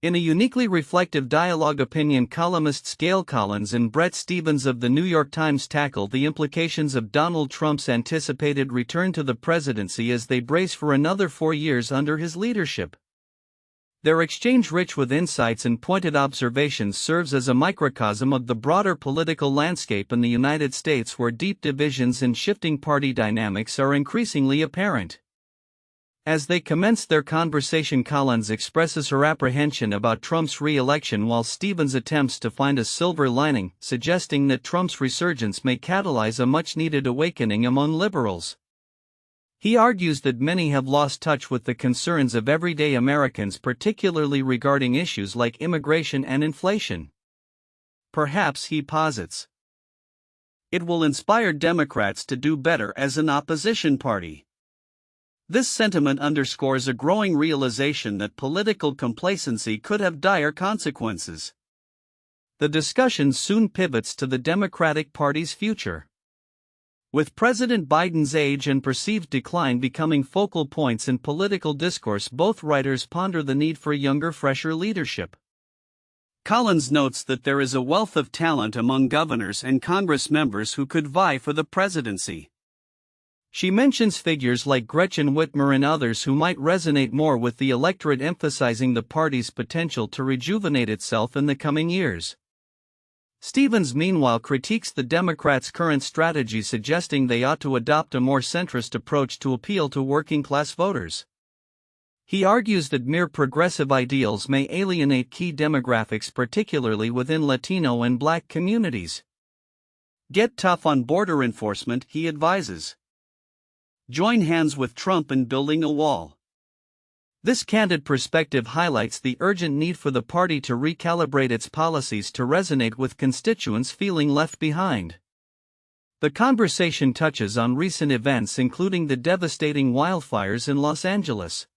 In a uniquely reflective dialogue, opinion columnists Gail Collins and Bret Stephens of The New York Times tackle the implications of Donald Trump's anticipated return to the presidency as they brace for another 4 years under his leadership. Their exchange, rich with insights and pointed observations, serves as a microcosm of the broader political landscape in the United States, where deep divisions and shifting party dynamics are increasingly apparent. As they commence their conversation, Collins expresses her apprehension about Trump's re-election, while Stephens attempts to find a silver lining, suggesting that Trump's resurgence may catalyze a much-needed awakening among liberals. He argues that many have lost touch with the concerns of everyday Americans, particularly regarding issues like immigration and inflation. Perhaps, he posits, it will inspire Democrats to do better as an opposition party. This sentiment underscores a growing realization that political complacency could have dire consequences. The discussion soon pivots to the Democratic Party's future. With President Biden's age and perceived decline becoming focal points in political discourse, both writers ponder the need for younger, fresher leadership. Collins notes that there is a wealth of talent among governors and Congress members who could vie for the presidency. She mentions figures like Gretchen Whitmer and others who might resonate more with the electorate, emphasizing the party's potential to rejuvenate itself in the coming years. Stephens, meanwhile, critiques the Democrats' current strategy, suggesting they ought to adopt a more centrist approach to appeal to working-class voters. He argues that mere progressive ideals may alienate key demographics, particularly within Latino and Black communities. Get tough on border enforcement, he advises. Join hands with Trump in building a wall. This candid perspective highlights the urgent need for the party to recalibrate its policies to resonate with constituents feeling left behind. The conversation touches on recent events, including the devastating wildfires in Los Angeles.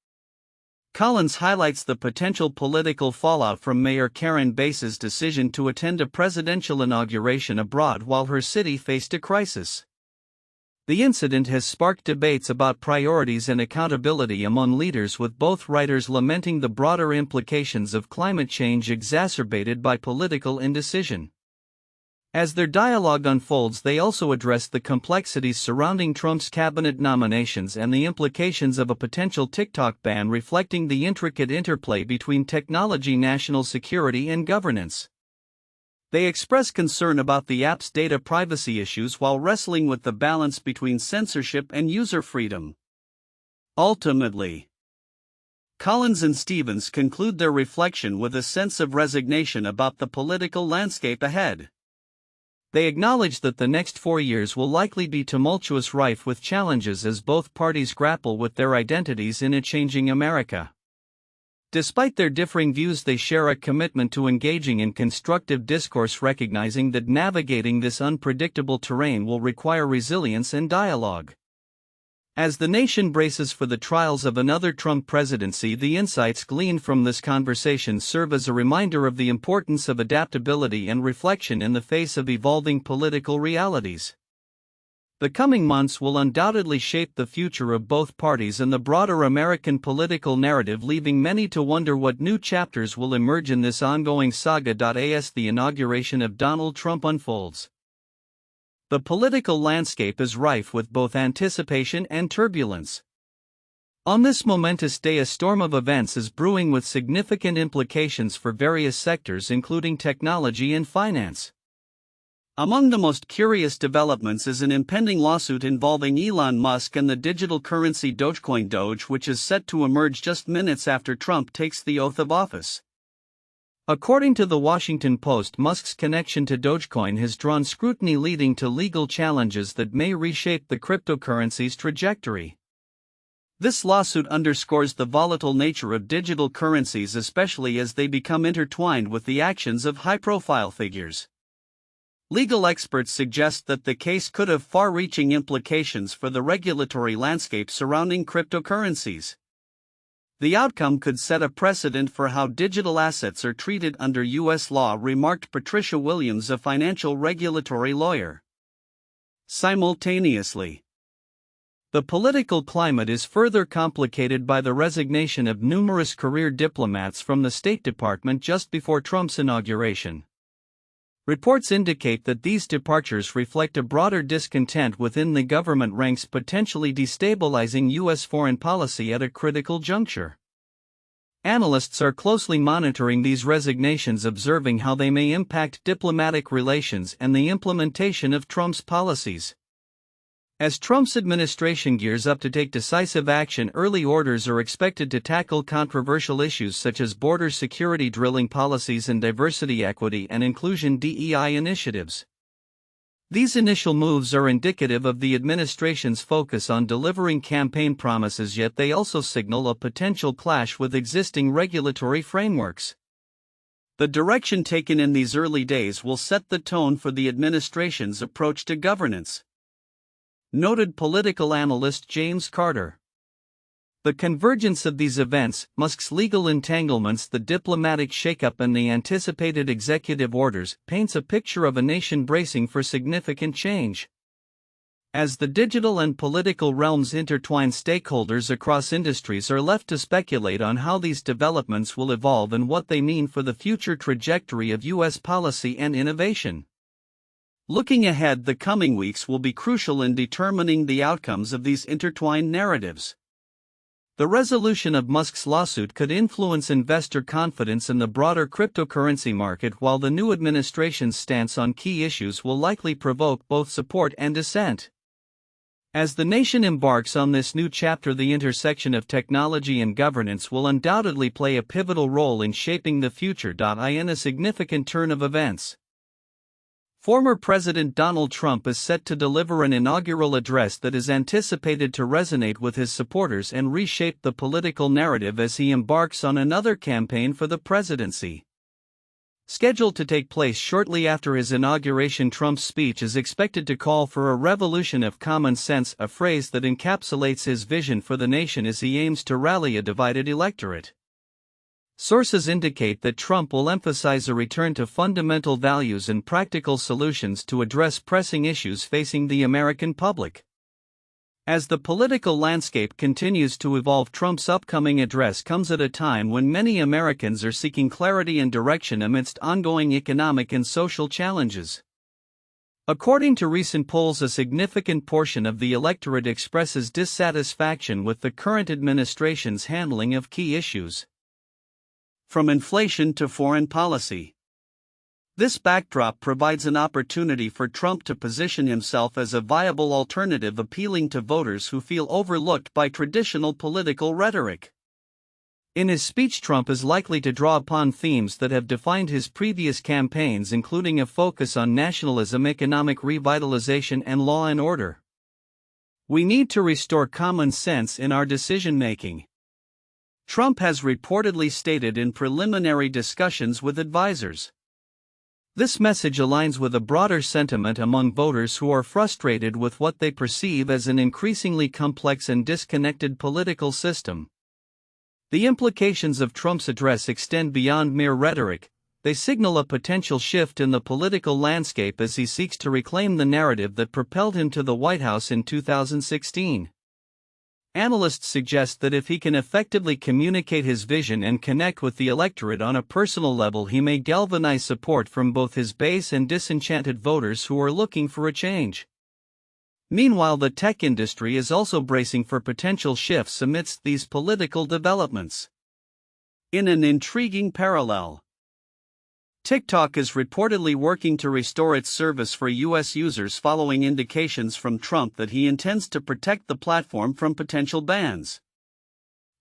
Collins highlights the potential political fallout from Mayor Karen Bass's decision to attend a presidential inauguration abroad while her city faced a crisis. The incident has sparked debates about priorities and accountability among leaders, with both writers lamenting the broader implications of climate change exacerbated by political indecision. As their dialogue unfolds, they also address the complexities surrounding Trump's cabinet nominations and the implications of a potential TikTok ban, reflecting the intricate interplay between technology, national security, and governance. They express concern about the app's data privacy issues while wrestling with the balance between censorship and user freedom. Ultimately, Collins and Stephens conclude their reflection with a sense of resignation about the political landscape ahead. They acknowledge that the next 4 years will likely be tumultuous, rife with challenges as both parties grapple with their identities in a changing America. Despite their differing views, they share a commitment to engaging in constructive discourse, recognizing that navigating this unpredictable terrain will require resilience and dialogue. As the nation braces for the trials of another Trump presidency, the insights gleaned from this conversation serve as a reminder of the importance of adaptability and reflection in the face of evolving political realities. The coming months will undoubtedly shape the future of both parties and the broader American political narrative, leaving many to wonder what new chapters will emerge in this ongoing saga. As the inauguration of Donald Trump unfolds, the political landscape is rife with both anticipation and turbulence. On this momentous day, a storm of events is brewing with significant implications for various sectors, including technology and finance. Among the most curious developments is an impending lawsuit involving Elon Musk and the digital currency Dogecoin, which is set to emerge just minutes after Trump takes the oath of office. According to the Washington Post, Musk's connection to Dogecoin has drawn scrutiny, leading to legal challenges that may reshape the cryptocurrency's trajectory. This lawsuit underscores the volatile nature of digital currencies, especially as they become intertwined with the actions of high-profile figures. Legal experts suggest that the case could have far-reaching implications for the regulatory landscape surrounding cryptocurrencies. The outcome could set a precedent for how digital assets are treated under U.S. law, remarked Patricia Williams, a financial regulatory lawyer. Simultaneously, The political climate is further complicated by the resignation of numerous career diplomats from the State Department just before Trump's inauguration. Reports indicate that these departures reflect a broader discontent within the government ranks, potentially destabilizing U.S. foreign policy at a critical juncture. Analysts are closely monitoring these resignations, observing how they may impact diplomatic relations and the implementation of Trump's policies. As Trump's administration gears up to take decisive action, early orders are expected to tackle controversial issues such as border security, drilling policies, and diversity, equity, and inclusion (DEI) initiatives. These initial moves are indicative of the administration's focus on delivering campaign promises, yet they also signal a potential clash with existing regulatory frameworks. The direction taken in these early days will set the tone for the administration's approach to governance. Noted political analyst James Carter. The convergence of these events, Musk's legal entanglements, the diplomatic shakeup, and the anticipated executive orders, paints a picture of a nation bracing for significant change. As the digital and political realms intertwine, stakeholders across industries are left to speculate on how these developments will evolve and what they mean for the future trajectory of U.S. policy and innovation. Looking ahead, the coming weeks will be crucial in determining the outcomes of these intertwined narratives. The resolution of Musk's lawsuit could influence investor confidence in the broader cryptocurrency market, while the new administration's stance on key issues will likely provoke both support and dissent. As the nation embarks on this new chapter, the intersection of technology and governance will undoubtedly play a pivotal role in shaping the future. In a significant turn of events, former President Donald Trump is set to deliver an inaugural address that is anticipated to resonate with his supporters and reshape the political narrative as he embarks on another campaign for the presidency. Scheduled to take place shortly after his inauguration, Trump's speech is expected to call for a revolution of common sense, a phrase that encapsulates his vision for the nation as he aims to rally a divided electorate. Sources indicate that Trump will emphasize a return to fundamental values and practical solutions to address pressing issues facing the American public. As the political landscape continues to evolve, Trump's upcoming address comes at a time when many Americans are seeking clarity and direction amidst ongoing economic and social challenges. According to recent polls, a significant portion of the electorate expresses dissatisfaction with the current administration's handling of key issues. From inflation to foreign policy. This backdrop provides an opportunity for Trump to position himself as a viable alternative, appealing to voters who feel overlooked by traditional political rhetoric. In his speech, Trump is likely to draw upon themes that have defined his previous campaigns, including a focus on nationalism, economic revitalization, and law and order. We need to restore common sense in our decision-making, Trump has reportedly stated in preliminary discussions with advisors. This message aligns with a broader sentiment among voters who are frustrated with what they perceive as an increasingly complex and disconnected political system. The implications of Trump's address extend beyond mere rhetoric. They signal a potential shift in the political landscape as he seeks to reclaim the narrative that propelled him to the White House in 2016. Analysts suggest that if he can effectively communicate his vision and connect with the electorate on a personal level, he may galvanize support from both his base and disenchanted voters who are looking for a change. Meanwhile, the tech industry is also bracing for potential shifts amidst these political developments. In an intriguing parallel, TikTok is reportedly working to restore its service for U.S. users following indications from Trump that he intends to protect the platform from potential bans.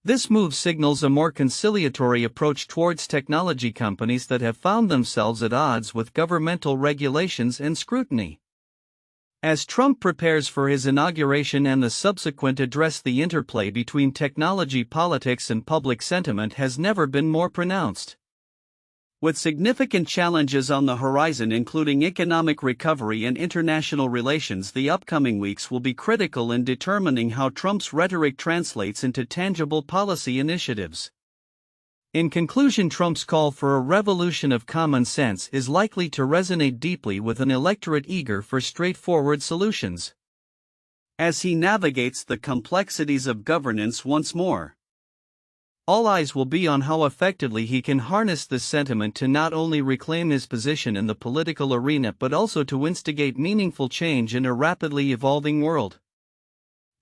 This move signals a more conciliatory approach towards technology companies that have found themselves at odds with governmental regulations and scrutiny. As Trump prepares for his inauguration and the subsequent address, the interplay between technology, politics, and public sentiment has never been more pronounced. With significant challenges on the horizon, including economic recovery and international relations, the upcoming weeks will be critical in determining how Trump's rhetoric translates into tangible policy initiatives. In conclusion, Trump's call for a revolution of common sense is likely to resonate deeply with an electorate eager for straightforward solutions. as he navigates the complexities of governance once more. All eyes will be on how effectively he can harness this sentiment to not only reclaim his position in the political arena but also to instigate meaningful change in a rapidly evolving world.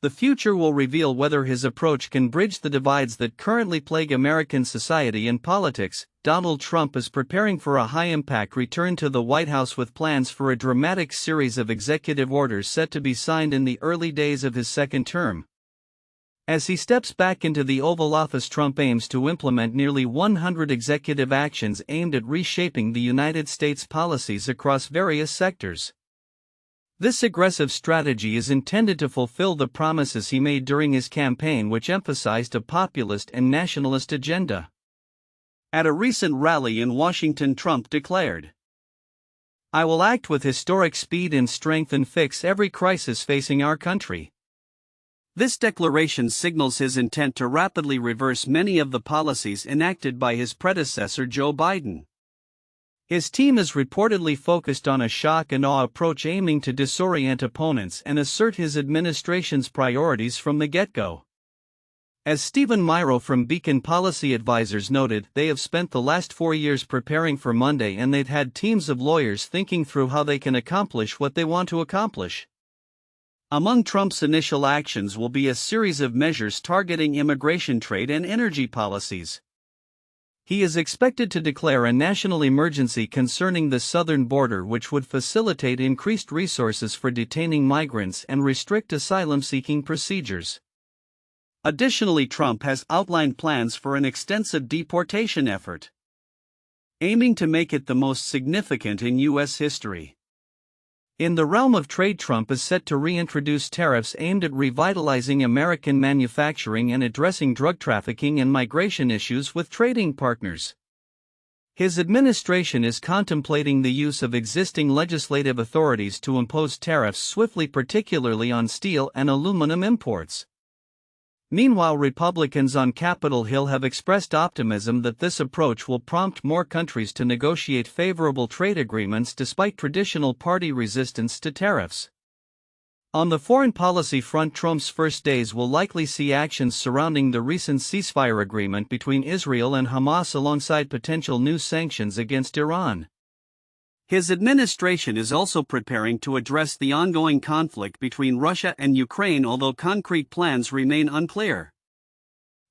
The future will reveal whether his approach can bridge the divides that currently plague American society and politics. Donald Trump is preparing for a high-impact return to the White House with plans for a dramatic series of executive orders set to be signed in the early days of his second term. As he steps back into the Oval Office, Trump aims to implement nearly 100 executive actions aimed at reshaping the United States policies across various sectors. This aggressive strategy is intended to fulfill the promises he made during his campaign, which emphasized a populist and nationalist agenda. At a recent rally in Washington, Trump declared, "I will act with historic speed and strength and fix every crisis facing our country." This declaration signals his intent to rapidly reverse many of the policies enacted by his predecessor Joe Biden. His team is reportedly focused on a shock and awe approach aiming to disorient opponents and assert his administration's priorities from the get-go. As Stephen Myrow from Beacon Policy Advisors noted, they have spent the last 4 years preparing for Monday, and they've had teams of lawyers thinking through how they can accomplish what they want to accomplish. Among Trump's initial actions will be a series of measures targeting immigration, trade, and energy policies. He is expected to declare a national emergency concerning the southern border, which would facilitate increased resources for detaining migrants and restrict asylum-seeking procedures. Additionally, Trump has outlined plans for an extensive deportation effort, aiming to make it the most significant in U.S. history. In the realm of trade, Trump is set to reintroduce tariffs aimed at revitalizing American manufacturing and addressing drug trafficking and migration issues with trading partners. His administration is contemplating the use of existing legislative authorities to impose tariffs swiftly, particularly on steel and aluminum imports. Meanwhile, Republicans on Capitol Hill have expressed optimism that this approach will prompt more countries to negotiate favorable trade agreements despite traditional party resistance to tariffs. On the foreign policy front, Trump's first days will likely see actions surrounding the recent ceasefire agreement between Israel and Hamas alongside potential new sanctions against Iran. His administration is also preparing to address the ongoing conflict between Russia and Ukraine, although concrete plans remain unclear.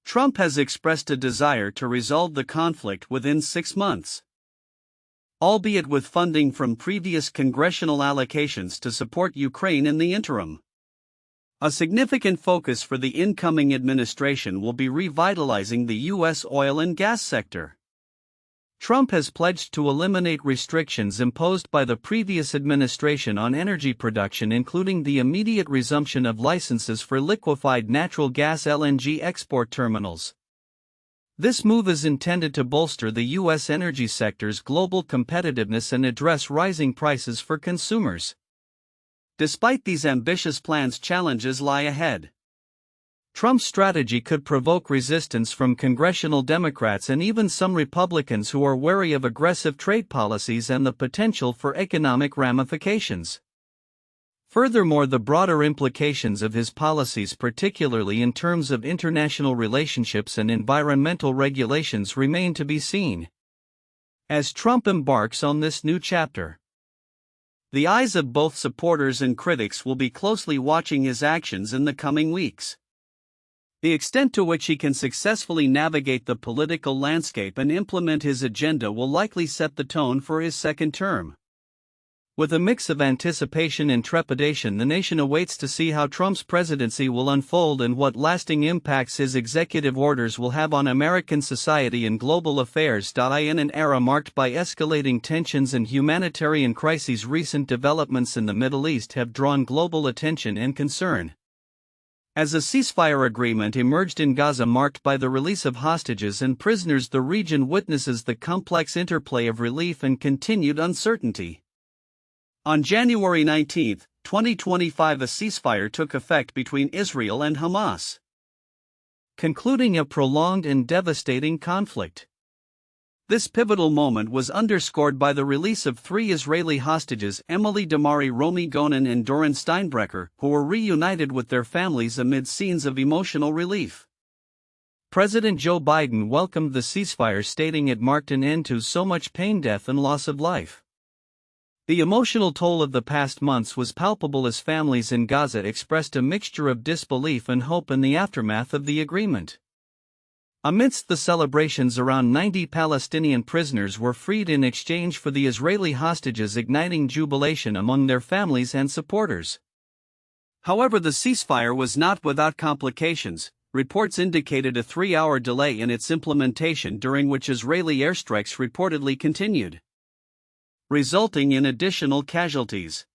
Trump has expressed a desire to resolve the conflict within 6 months, albeit with funding from previous congressional allocations to support Ukraine in the interim. A significant focus for the incoming administration will be revitalizing the U.S. oil and gas sector. Trump has pledged to eliminate restrictions imposed by the previous administration on energy production, including the immediate resumption of licenses for liquefied natural gas (LNG) export terminals. This move is intended to bolster the U.S. energy sector's global competitiveness and address rising prices for consumers. Despite these ambitious plans, challenges lie ahead. Trump's strategy could provoke resistance from congressional Democrats and even some Republicans who are wary of aggressive trade policies and the potential for economic ramifications. Furthermore, the broader implications of his policies, particularly in terms of international relationships and environmental regulations, remain to be seen. As Trump embarks on this new chapter, the eyes of both supporters and critics will be closely watching his actions in the coming weeks. The extent to which he can successfully navigate the political landscape and implement his agenda will likely set the tone for his second term. With a mix of anticipation and trepidation, the nation awaits to see how Trump's presidency will unfold and what lasting impacts his executive orders will have on American society and global affairs. In an era marked by escalating tensions and humanitarian crises, recent developments in the Middle East have drawn global attention and concern. As a ceasefire agreement emerged in Gaza marked by the release of hostages and prisoners, the region witnesses the complex interplay of relief and continued uncertainty. On January 19, 2025, a ceasefire took effect between Israel and Hamas, concluding a prolonged and devastating conflict. This pivotal moment was underscored by the release of 3 Israeli hostages, Emily Damari, Romy Gonen and Doron Steinbrecher, who were reunited with their families amid scenes of emotional relief. President Joe Biden welcomed the ceasefire, stating it marked an end to so much pain, death and loss of life. The emotional toll of the past months was palpable as families in Gaza expressed a mixture of disbelief and hope in the aftermath of the agreement. Amidst the celebrations, around 90 Palestinian prisoners were freed in exchange for the Israeli hostages, igniting jubilation among their families and supporters. However, the ceasefire was not without complications. Reports indicated a 3-hour delay in its implementation, during which Israeli airstrikes reportedly continued, resulting in additional casualties.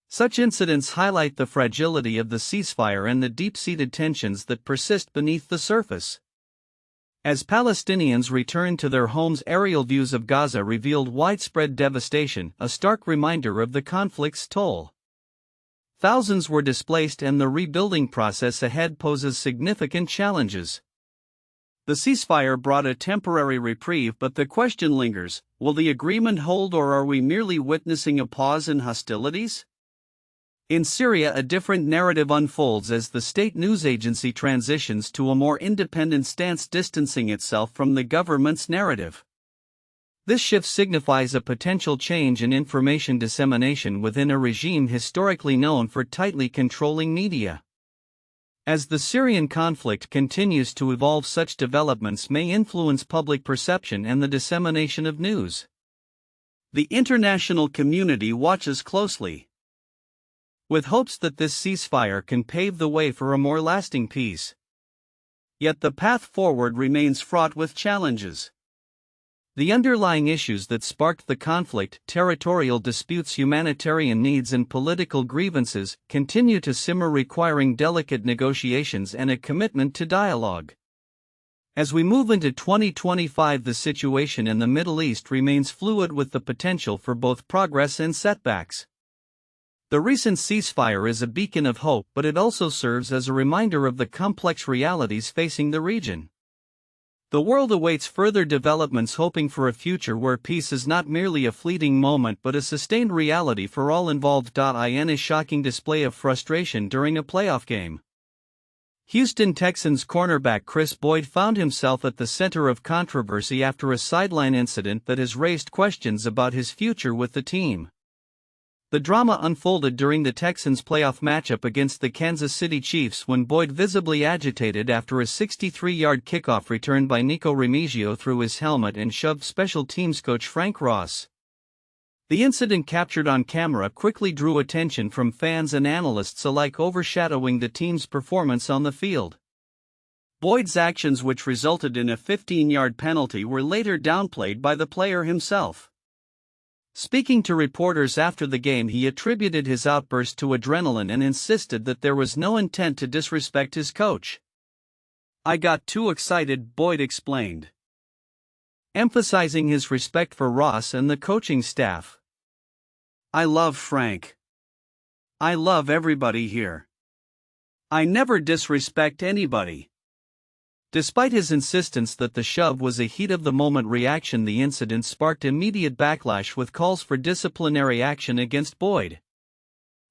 Such incidents highlight the fragility of the ceasefire and the deep-seated tensions that persist beneath the surface. As Palestinians returned to their homes, aerial views of Gaza revealed widespread devastation, a stark reminder of the conflict's toll. Thousands were displaced, and the rebuilding process ahead poses significant challenges. The ceasefire brought a temporary reprieve, but the question lingers: will the agreement hold, or are we merely witnessing a pause in hostilities? In Syria, a different narrative unfolds as the state news agency transitions to a more independent stance, distancing itself from the government's narrative. This shift signifies a potential change in information dissemination within a regime historically known for tightly controlling media. As the Syrian conflict continues to evolve, such developments may influence public perception and the dissemination of news. The international community watches closely, with hopes that this ceasefire can pave the way for a more lasting peace. Yet the path forward remains fraught with challenges. The underlying issues that sparked the conflict, territorial disputes, humanitarian needs and political grievances, continue to simmer, requiring delicate negotiations and a commitment to dialogue. As we move into 2025, the situation in the Middle East remains fluid, with the potential for both progress and setbacks. The recent ceasefire is a beacon of hope, but it also serves as a reminder of the complex realities facing the region. The world awaits further developments, hoping for a future where peace is not merely a fleeting moment but a sustained reality for all involved. In a shocking display of frustration during a playoff game, Houston Texans cornerback Chris Boyd found himself at the center of controversy after a sideline incident that has raised questions about his future with the team. The drama unfolded during the Texans' playoff matchup against the Kansas City Chiefs, when Boyd visibly agitated after a 63-yard kickoff return by Nico Remigio threw his helmet and shoved special teams coach Frank Ross. The incident, captured on camera, quickly drew attention from fans and analysts alike, overshadowing the team's performance on the field. Boyd's actions, which resulted in a 15-yard penalty, were later downplayed by the player himself. Speaking to reporters after the game, he attributed his outburst to adrenaline and insisted that there was no intent to disrespect his coach. "I got too excited," Boyd explained, emphasizing his respect for Ross and the coaching staff. "I love Frank. I love everybody here. I never disrespect anybody." Despite his insistence that the shove was a heat-of-the-moment reaction, the incident sparked immediate backlash, with calls for disciplinary action against Boyd.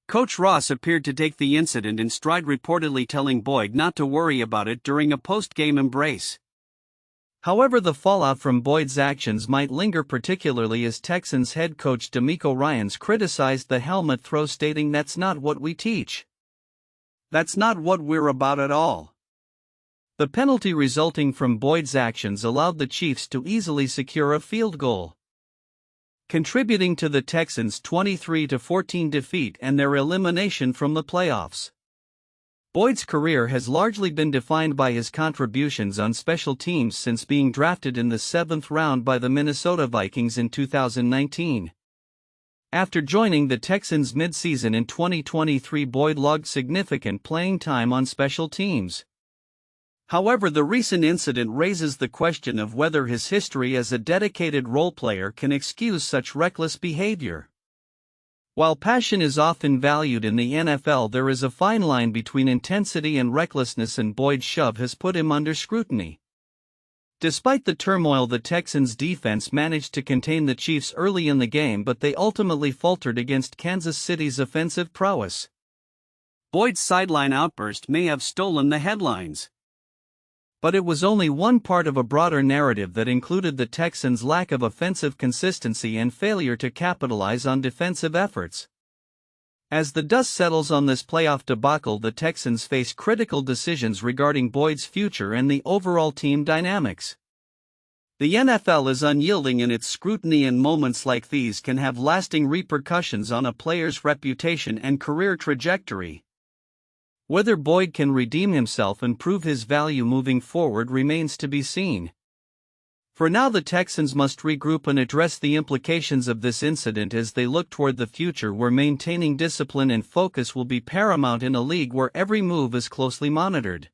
Coach Ross appeared to take the incident in stride, reportedly telling Boyd not to worry about it during a post-game embrace. However, the fallout from Boyd's actions might linger, particularly as Texans head coach DeMeco Ryans criticized the helmet throw, stating, "That's not what we teach. That's not what we're about at all." The penalty resulting from Boyd's actions allowed the Chiefs to easily secure a field goal, contributing to the Texans' 23-14 defeat and their elimination from the playoffs. Boyd's career has largely been defined by his contributions on special teams since being drafted in the 7th round by the Minnesota Vikings in 2019. After joining the Texans mid-season in 2023, Boyd logged significant playing time on special teams. However, the recent incident raises the question of whether his history as a dedicated role player can excuse such reckless behavior. While passion is often valued in the NFL, there is a fine line between intensity and recklessness, and Boyd's shove has put him under scrutiny. Despite the turmoil, the Texans' defense managed to contain the Chiefs early in the game, but they ultimately faltered against Kansas City's offensive prowess. Boyd's sideline outburst may have stolen the headlines. But it was only one part of a broader narrative that included the Texans' lack of offensive consistency and failure to capitalize on defensive efforts. As the dust settles on this playoff debacle, the Texans face critical decisions regarding Boyd's future and the overall team dynamics. The NFL is unyielding in its scrutiny, and moments like these can have lasting repercussions on a player's reputation and career trajectory. Whether Boyd can redeem himself and prove his value moving forward remains to be seen. For now, the Texans must regroup and address the implications of this incident as they look toward the future, where maintaining discipline and focus will be paramount in a league where every move is closely monitored.